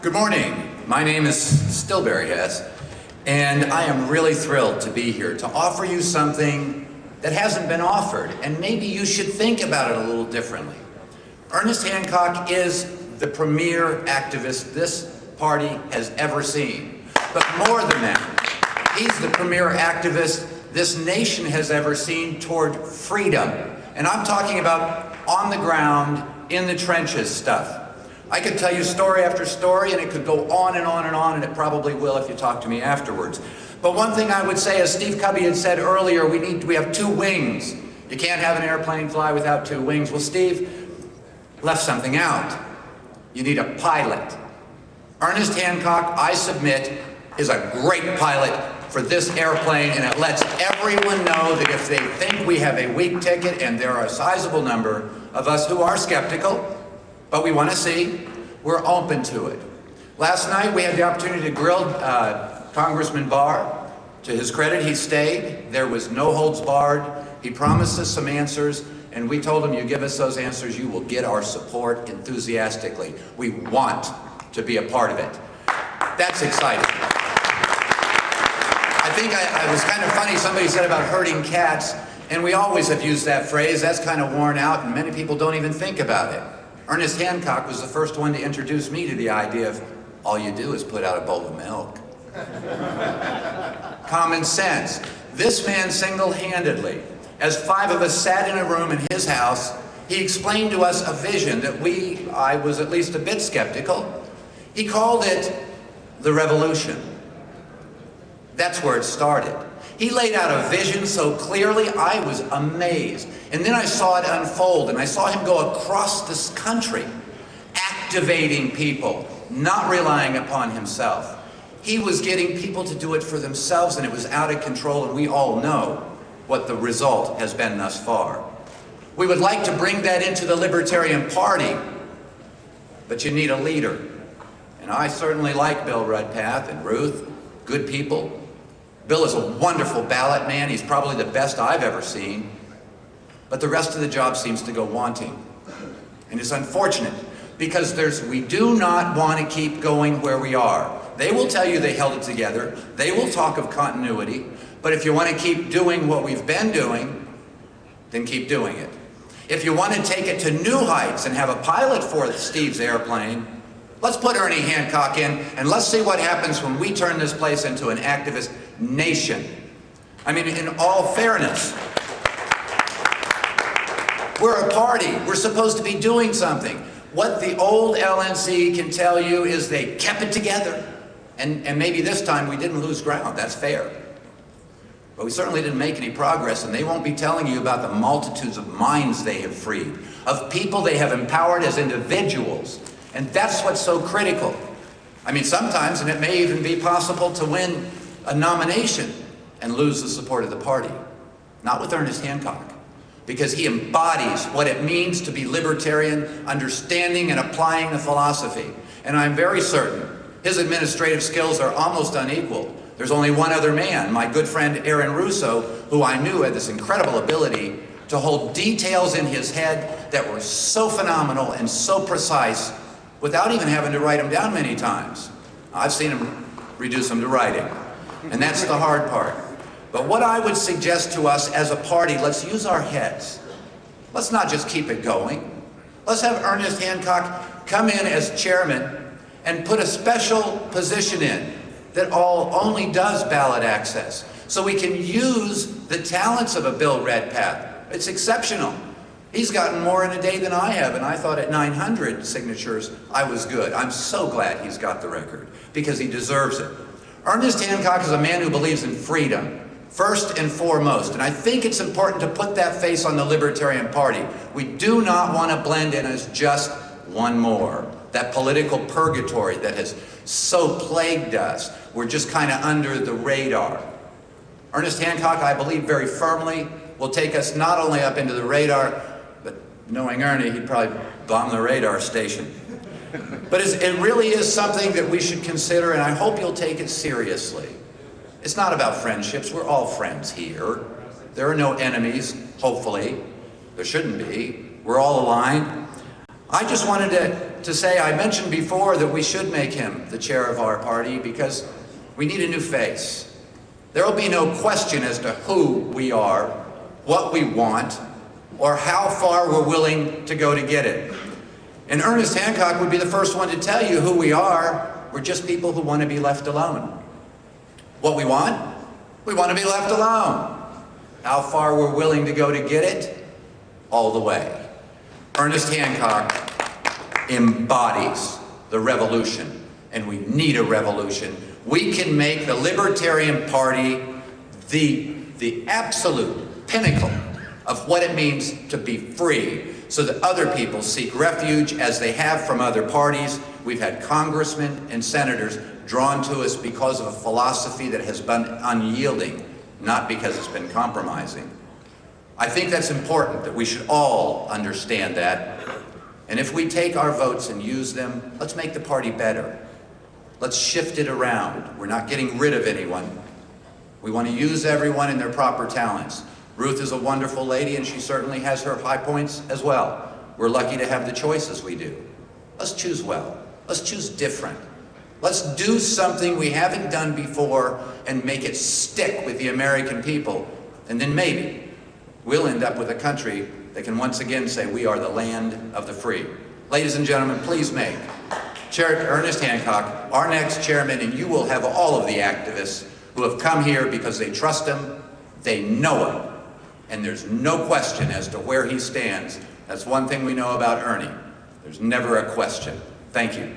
Good morning. My name is still Barry Hess, and I am really thrilled to be here to offer you something that hasn't been offered, and maybe you should think about it a little differently. Ernest Hancock is the premier activist this party has ever seen. But more than that, he's the premier activist this nation has ever seen toward freedom. And I'm talking about on the ground, in the trenches stuff. I could tell you story after story, and it could go on and on and on, and it probably will if you talk to me afterwards. But one thing I would say, as Steve Cubby had said earlier, we have two wings. You can't have an airplane fly without two wings. Well, Steve left something out. You need a pilot. Ernest Hancock, I submit, is a great pilot for this airplane, and it lets everyone know that if they think we have a weak ticket, and there are a sizable number of us who are skeptical, but we want to see, we're open to it. Last night we had the opportunity to grill Congressman Barr. To his credit, he stayed. There was no holds barred. He promised us some answers, and we told him, you give us those answers, you will get our support enthusiastically. We want to be a part of it. That's exciting. I think I was kind of funny, somebody said about herding cats, and we always have used that phrase. That's kind of worn out, and many people don't even think about it. Ernest Hancock was the first one to introduce me to the idea of all you do is put out a bowl of milk. Common sense. This man single-handedly, as five of us sat in a room in his house, he explained to us a vision that I was at least a bit skeptical. He called it the revolution. That's where it started. He laid out a vision so clearly, I was amazed. And then I saw it unfold, and I saw him go across this country, activating people, not relying upon himself. He was getting people to do it for themselves, and it was out of control, and we all know what the result has been thus far. We would like to bring that into the Libertarian Party, but you need a leader. And I certainly like Bill Redpath and Ruth, good people. Bill is a wonderful ballot man. He's probably the best I've ever seen. But the rest of the job seems to go wanting. And it's unfortunate, because we do not want to keep going where we are. They will tell you they held it together. They will talk of continuity. But if you want to keep doing what we've been doing, then keep doing it. If you want to take it to new heights and have a pilot for Steve's airplane, let's put Ernie Hancock in, and let's see what happens when we turn this place into an activist nation. I mean, in all fairness, we're a party. We're supposed to be doing something. What the old LNC can tell you is they kept it together. And maybe this time we didn't lose ground. That's fair. But we certainly didn't make any progress, and they won't be telling you about the multitudes of minds they have freed, of people they have empowered as individuals. And that's what's so critical. I mean, sometimes, and it may even be possible to win a nomination and lose the support of the party. Not with Ernest Hancock, because he embodies what it means to be libertarian, understanding and applying the philosophy. And I'm very certain his administrative skills are almost unequaled. There's only one other man, my good friend Aaron Russo, who I knew had this incredible ability to hold details in his head that were so phenomenal and so precise without even having to write them down many times. I've seen him reduce them to writing. And that's the hard part. But what I would suggest to us as a party, let's use our heads. Let's not just keep it going. Let's have Ernest Hancock come in as chairman and put a special position in that only does ballot access. So we can use the talents of a Bill Redpath. It's exceptional. He's gotten more in a day than I have, and I thought at 900 signatures I was good. I'm so glad he's got the record, because he deserves it. Ernest Hancock is a man who believes in freedom, first and foremost, and I think it's important to put that face on the Libertarian Party. We do not want to blend in as just one more. That political purgatory that has so plagued us. We're just kind of under the radar. Ernest Hancock, I believe very firmly, will take us not only up into the radar, but knowing Ernie, he'd probably bomb the radar station. But it really is something that we should consider, and I hope you'll take it seriously. It's not about friendships. We're all friends here. There are no enemies, hopefully. There shouldn't be. We're all aligned. I just wanted to say, I mentioned before that we should make him the chair of our party because we need a new face. There will be no question as to who we are, what we want, or how far we're willing to go to get it. And Ernest Hancock would be the first one to tell you who we are. We're just people who want to be left alone. What we want? We want to be left alone. How far we're willing to go to get it? All the way. Ernest Hancock embodies the revolution, and we need a revolution. We can make the Libertarian Party the absolute pinnacle of what it means to be free, so that other people seek refuge as they have from other parties. We've had congressmen and senators drawn to us because of a philosophy that has been unyielding, not because it's been compromising. I think that's important, that we should all understand that. And if we take our votes and use them, let's make the party better. Let's shift it around. We're not getting rid of anyone. We want to use everyone in their proper talents. Ruth is a wonderful lady, and she certainly has her high points as well. We're lucky to have the choices we do. Let's choose well. Let's choose different. Let's do something we haven't done before and make it stick with the American people. And then maybe we'll end up with a country that can once again say we are the land of the free. Ladies and gentlemen, please make Chair Ernest Hancock our next chairman, and you will have all of the activists who have come here because they trust him, they know him, and there's no question as to where he stands. That's one thing we know about Ernie. There's never a question. Thank you.